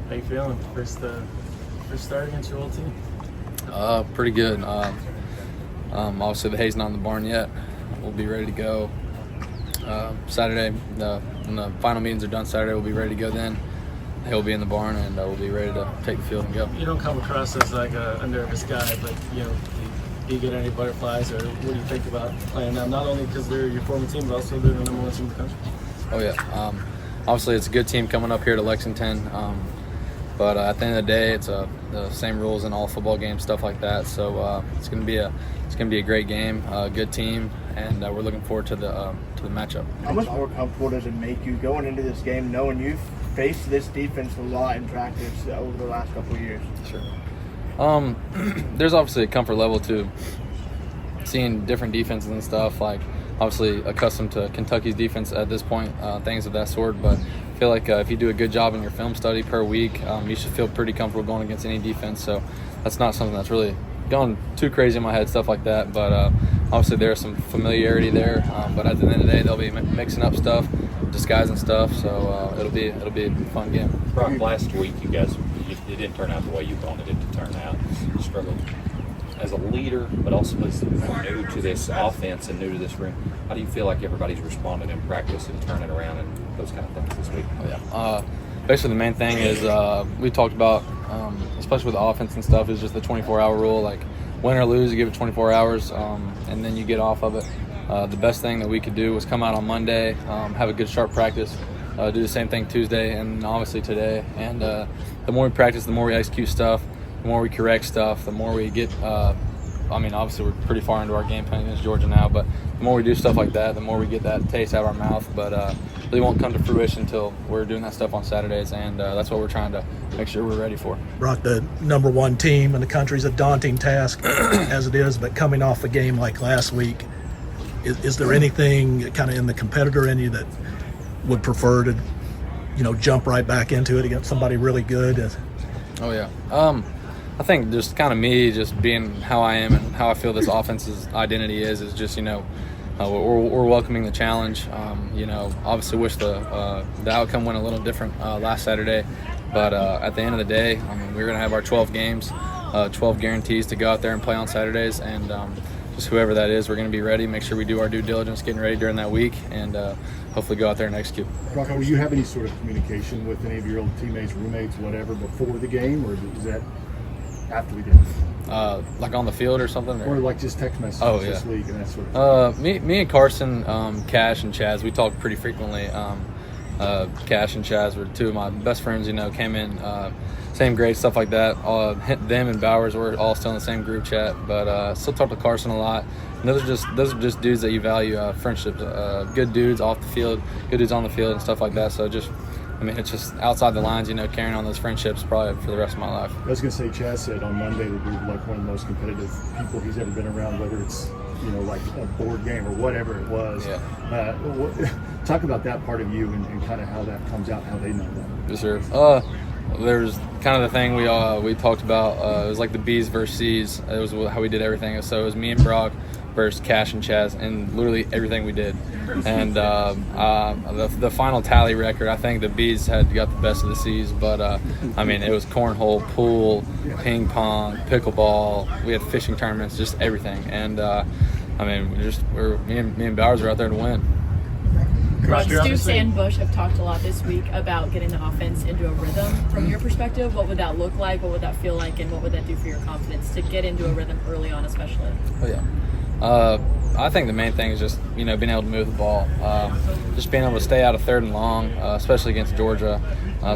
How you feeling? First start against your old team? Pretty good. Obviously the hay's not in the barn yet. We'll be ready to go Saturday. When the final meetings are done Saturday, we'll be ready to go then. The hay will be in the barn, and we'll be ready to take the field and go. You don't come across as like a nervous guy, but do you get any butterflies, or what do you think about playing them? Not only because they're your former team, but also they're the number one team in the country. Oh yeah. Obviously it's a good team coming up here to Lexington. But at the end of the day, it's the same rules in all football games, stuff like that. So it's gonna be a great game, a good team, and we're looking forward to the matchup. How much more comfortable does it make you going into this game, knowing you've faced this defense a lot in practice over the last couple of years? Sure. There's obviously a comfort level to seeing different defenses and stuff. Like obviously accustomed to Kentucky's defense at this point, things of that sort, but. I feel like if you do a good job in your film study per week, you should feel pretty comfortable going against any defense. So that's not something that's really going too crazy in my head, stuff like that. But obviously there's some familiarity there. But at the end of the day, they'll be mixing up stuff, disguising stuff. So it'll be a fun game. Brock, last week you guys, it didn't turn out the way you wanted it to turn out. You struggled as a leader, but also as new to this offense and new to this room. How do you feel like everybody's responded in practice and turning around and those kind of things this week? Oh, yeah. Basically, the main thing is we talked about, especially with the offense and stuff, is just the 24-hour rule. Like, win or lose, you give it 24 hours, and then you get off of it. The best thing that we could do was come out on Monday, have a good, sharp practice, do the same thing Tuesday and obviously today. And the more we practice, the more we execute stuff, the more we correct stuff, the more we get obviously we're pretty far into our game plan against Georgia now, but the more we do stuff like that, the more we get that taste out of our mouth. But really won't come to fruition until we're doing that stuff on Saturdays, and that's what we're trying to make sure we're ready for. Brock, the number one team in the country is a daunting task as it is, but coming off a game like last week, is there anything kind of in the competitor in you that would prefer to, jump right back into it against somebody really good? Oh, yeah. I think just kind of me just being how I am and how I feel this offense's identity is just, we're welcoming the challenge. Obviously wish the outcome went a little different last Saturday. But at the end of the day, we're going to have our 12 games, 12 guarantees to go out there and play on Saturdays. And just whoever that is, we're going to be ready, make sure we do our due diligence getting ready during that week, and hopefully go out there and execute. Brock, will you have any sort of communication with any of your old teammates, roommates, whatever, before the game, or is that after the game? Like on the field or something? Or like just text messages this week and that sort of thing? Me and Carson, Cash and Chaz, we talk pretty frequently. Cash and Chaz were two of my best friends, came in, same grade, stuff like that. Them and Bowers were all still in the same group chat, but still talk to Carson a lot. And those are just dudes that you value, friendships, good dudes off the field, good dudes on the field and stuff like that. So it's just outside the lines, carrying on those friendships probably for the rest of my life. I was going to say, Chaz said on Monday that you're like one of the most competitive people he's ever been around, whether it's, like a board game or whatever it was. Yeah. Talk about that part of you and kind of how that comes out, how they know that. Yes, sir. There's kind of the thing we talked about. It was like the B's versus C's. It was how we did everything. So it was me and Brock versus Cash and Chaz, and literally everything we did. And the final tally record, I think the B's had got the best of the C's, but it was cornhole, pool, ping pong, pickleball. We had fishing tournaments, just everything. And me and Bowers were out there to win. Stoops and Bush have talked a lot this week about getting the offense into a rhythm. From your perspective, what would that look like? What would that feel like? And what would that do for your confidence to get into a rhythm early on, especially? Oh, yeah. I think the main thing is just, being able to move the ball. Just being able to stay out of third and long, especially against Georgia.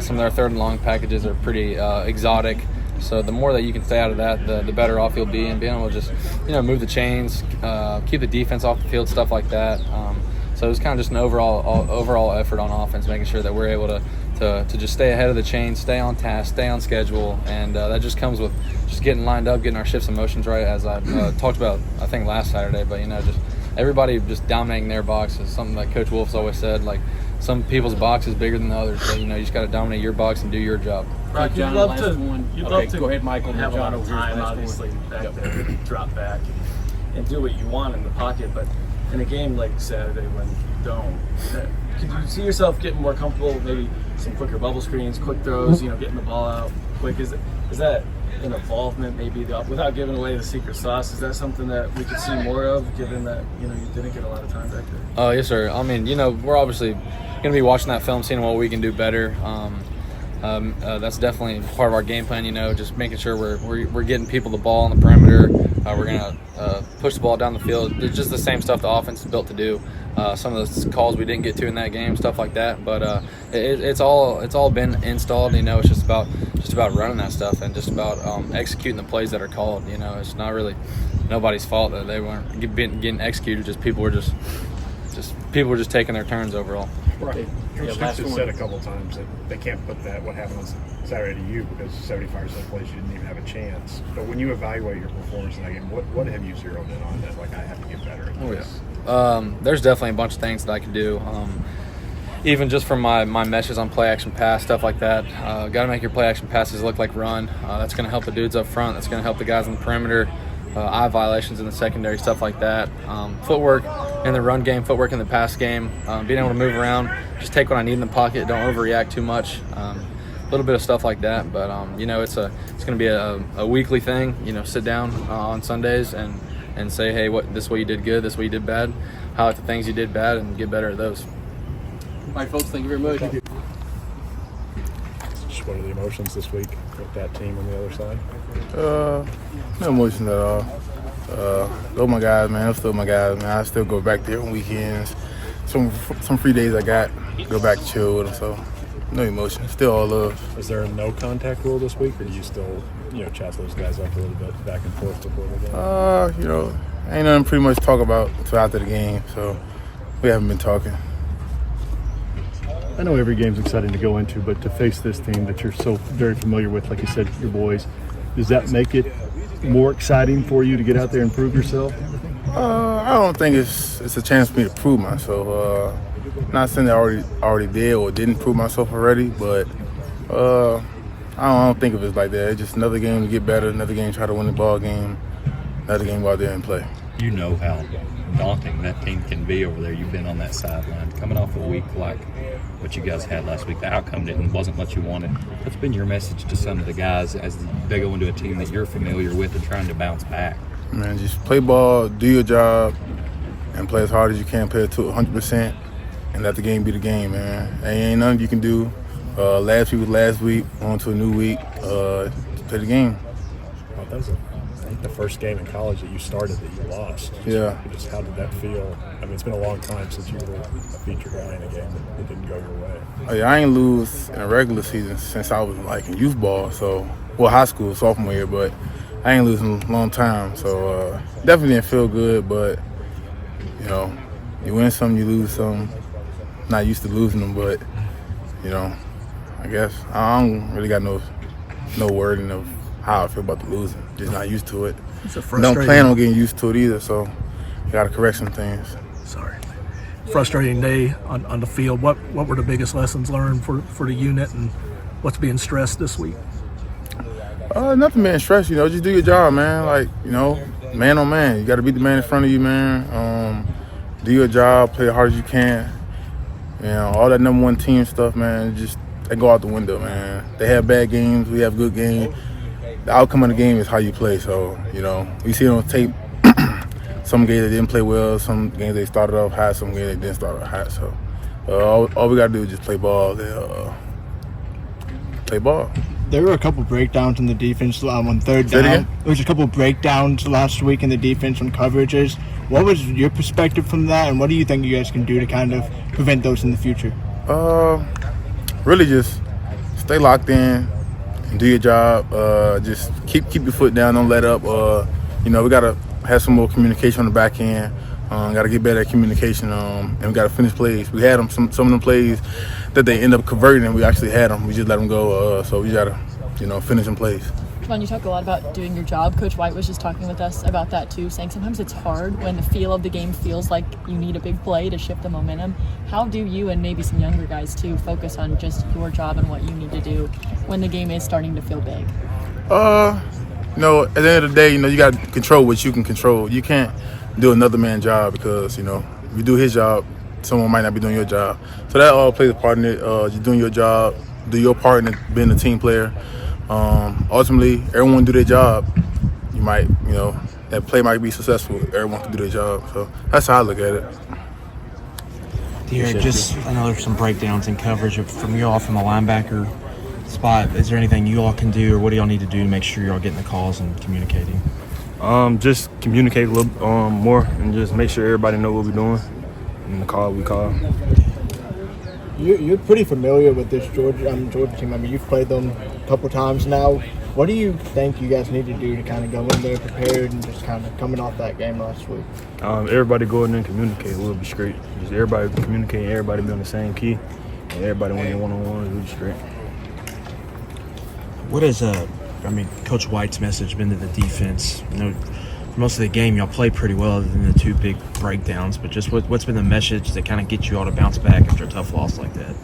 Some of their third and long packages are pretty exotic. So the more that you can stay out of that, the better off you'll be. And being able to just, move the chains, keep the defense off the field, stuff like that. So it was kind of just an overall effort on offense, making sure that we're able to just stay ahead of the chain, stay on task, stay on schedule, and that just comes with just getting lined up, getting our shifts and motions right, as I talked about, I think, last Saturday. But, just everybody just dominating their box is something that Coach Wolf's always said. Like, some people's box is bigger than the others, but, you just got to dominate your box and do your job. Brock, you'd love to go ahead, Michael. have a lot of time, obviously, back there, drop back and do what you want in the pocket, but in a game like Saturday when you don't, could you see yourself getting more comfortable with maybe some quicker bubble screens, quick throws, getting the ball out quick? Is that an involvement maybe without giving away the secret sauce? Is that something that we could see more of, given that you didn't get a lot of time back there? Oh, yes, sir. I mean, we're obviously going to be watching that film, seeing what we can do better. That's definitely part of our game plan, just making sure we're getting people the ball on the perimeter. We're going to push the ball down the field. It's just the same stuff the offense is built to do. Some of the calls we didn't get to in that game, stuff like that. But it's all been installed. It's just about running that stuff and just about executing the plays that are called. It's not really nobody's fault that they weren't getting executed. Just people were just taking their turns overall. Right. Coach Stoops has said a couple of times that they can't put what happened on Saturday to you because 75% of plays you didn't even have a chance. But when you evaluate your performance in that game, what have you zeroed in on that? Like, I have to get better at this. There's definitely a bunch of things that I can do. Even just from my meshes on play action pass, stuff like that. Got to make your play action passes look like run. That's going to help the dudes up front. That's going to help the guys on the perimeter. Eye violations in the secondary, stuff like that. Footwork in the run game, footwork in the pass game. Being able to move around, just take what I need in the pocket. Don't overreact too much. A little bit of stuff like that. But it's going to be a weekly thing. Sit down on Sundays and say, hey, this is what you did good, this is what you did bad. Highlight the things you did bad and get better at those. All right, folks, thank you very much. Just what are the emotions this week with that team on the other side? No emotions at all. Those my guys, man. I'm still my guys, man. I still go back there on weekends. Some free days I got, go back and chill with them. So no emotion. Still all love. Is there a no contact rule this week, or do you still chat those guys up a little bit back and forth before the game? Ain't nothing pretty much to talk about until after the game. So we haven't been talking. I know every game's exciting to go into, but to face this team that you're so very familiar with, like you said, your boys, does that make it more exciting for you to get out there and prove yourself? I don't think it's a chance for me to prove myself. Not saying that I already did or didn't prove myself already, but I don't think of it like that. It's just another game to get better, another game to try to win the ball game, another game go out there and play. You know how daunting that team can be over there. You've been on that sideline. Coming off a week like what you guys had last week, the outcome wasn't what you wanted. What's been your message to some of the guys as they go into a team that you're familiar with and trying to bounce back? Man, just play ball, do your job, and play as hard as you can, play it to 100%, and let the game be the game, man. Ain't nothing you can do. Last week was last week, on to a new week, play the game. Well, that was the first game in college that you started that you lost. Yeah. Just how did that feel? I mean, it's been a long time since you were a feature guy in a game that didn't go your way. Oh, yeah, I ain't lose in a regular season since I was in youth ball, high school, sophomore year, but I ain't losing a long time. So definitely didn't feel good, but you win some, you lose some. Not used to losing them, but I guess I don't really got no wording of how I feel about the losing. Just not used to it. It's a frustrating. Don't plan on getting used to it either, so you got to correct some things. Sorry. Frustrating day on the field. What were the biggest lessons learned for the unit, and what's being stressed this week? Nothing being stressed. Just do your job, man. Man on man. You got to beat the man in front of you, man. Do your job. Play as hard as you can. All that number one team stuff, man. They go out the window, man. They have bad games. We have good games. The outcome of the game is how you play. So, we see it on tape. Some games they didn't play well. Some games they started off hot. Some games they didn't start off hot. So, all we got to do is just play ball. Play ball. There were a couple breakdowns in the defense on third down. There was a couple breakdowns last week in the defense on coverages. What was your perspective from that, and what do you think you guys can do to kind of prevent those in the future? Really just stay locked in and do your job. Just keep your foot down, don't let up. We got to have some more communication on the back end. Got to get better at communication, and we got to finish plays. We had them, some of them plays that they end up converting, and we actually had them. We just let them go, so we got to, finish them plays. Come on, you talk a lot about doing your job. Coach White was just talking with us about that too, saying sometimes it's hard when the feel of the game feels like you need a big play to shift the momentum. How do you and maybe some younger guys too focus on just your job and what you need to do when the game is starting to feel big? At the end of the day, you got to control what you can control. You can't do another man's job because, if you do his job, someone might not be doing your job. So that all plays a part in it. Just doing your job, do your part in being a team player. Ultimately, everyone do their job. You might, that play might be successful. Everyone can do their job. So that's how I look at it. Derek, I know there's some breakdowns in coverage from you all from the linebacker spot. Is there anything you all can do, or what do y'all need to do to make sure you're all getting the calls and communicating? Just communicate a little more and just make sure everybody know what we're doing and the call we call. You're pretty familiar with this Georgia team. I mean, you've played them a couple times now. What do you think you guys need to do to kind of go in there prepared and just kind of coming off that game last week? Everybody go in there and communicate. We'll be straight. Just everybody communicate, everybody be on the same key, and everybody winning one-on-ones, we'll be straight. What is Coach White's message been to the defense? For most of the game, y'all played pretty well other than the two big breakdowns, but just what's been the message that kind of gets you all to bounce back after a tough loss like that?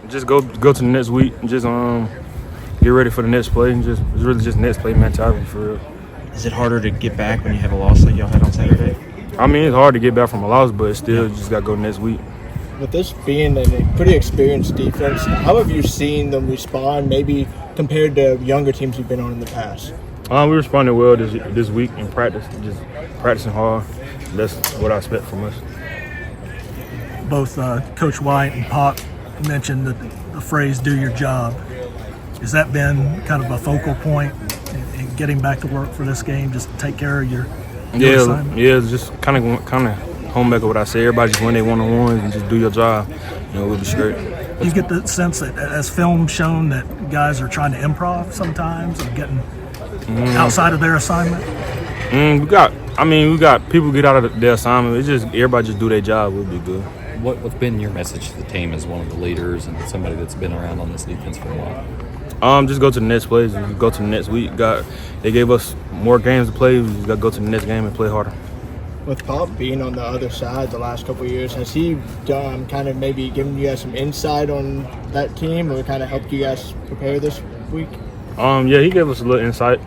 Just go to the next week and just get ready for the next play and it's really just next play mentality for real. Is it harder to get back when you have a loss like y'all had on Saturday? I mean, it's hard to get back from a loss, but still just got to go next week. With this being a pretty experienced defense, how have you seen them respond maybe compared to younger teams you've been on in the past? We responded well this week in practice, just practicing hard. That's what I expect from us. Both Coach White and Pop mentioned the phrase "do your job." Has that been kind of a focal point in getting back to work for this game? Just take care of your assignment? Yeah, just kind of home back of what I say. Everybody just win their one-on-ones and just do your job. We'll be straight. You get the sense that, as film shown, that guys are trying to improv sometimes and getting outside of their assignment? We got people get out of their assignment. It's just everybody just do their job. We'll be good. What's been your message to the team as one of the leaders and somebody that's been around on this defense for a while? Just go to the next plays. Go to the next week. They gave us more games to play. We just got to go to the next game and play harder. With Pop being on the other side the last couple of years, has he kind of maybe given you guys some insight on that team or kind of helped you guys prepare this week? Yeah, he gave us a little insight.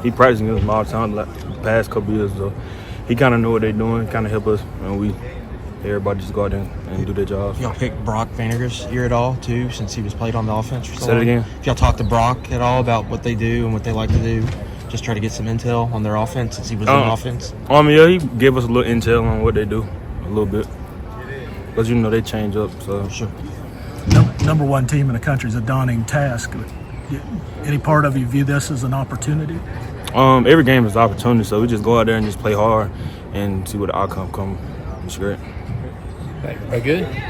He practiced against them all the time the past couple of years, so he kind of know what they're doing, kind of help us, and everybody just go out there and do their jobs. Y'all picked Brock Vandagriff's ear at all, too, since he was played on the offense for so long? Say it again. If y'all talked to Brock at all about what they do and what they like to do, just try to get some intel on their offense since he was in offense? Yeah, he gave us a little intel on what they do, a little bit. Because, they change up, so. Sure. Number one team in the country is a daunting task. Any part of you view this as an opportunity? Every game is an opportunity, so we just go out there and just play hard and see what the outcome comes. It's great. Very good.